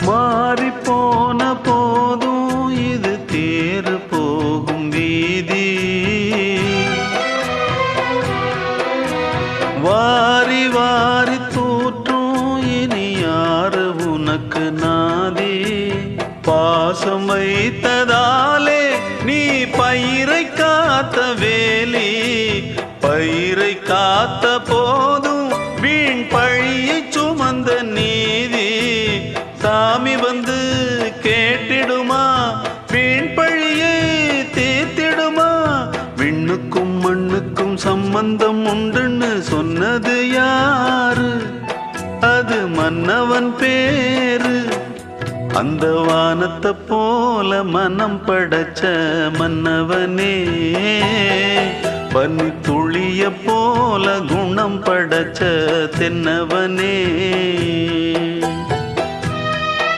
மாறி போன போதும் இது தேறு போகும் வீதி. வாரி வாரி தூற்றும் இனி யாரு உனக்கு நாதி. பாசம் வைத்ததாலே நீ பயிரை காத்த வேலி. பயிரை காத்த போதும் வீண் பழியை சுமந்த நீதி. சாமி வந்து கேட்டிடுமா, வீண் பழியை தீர்த்திடுமா. விண்ணுக்கும் மண்ணுக்கும் சம்பந்தம் உண்டுன்னு சொன்னது யாரு? அது மன்னவன் பேரு. அந்த வானத்தை போல மனம் படைச்ச மன்னவனே, பனி துளிய போல குணம் படைச்ச தென்னவனே.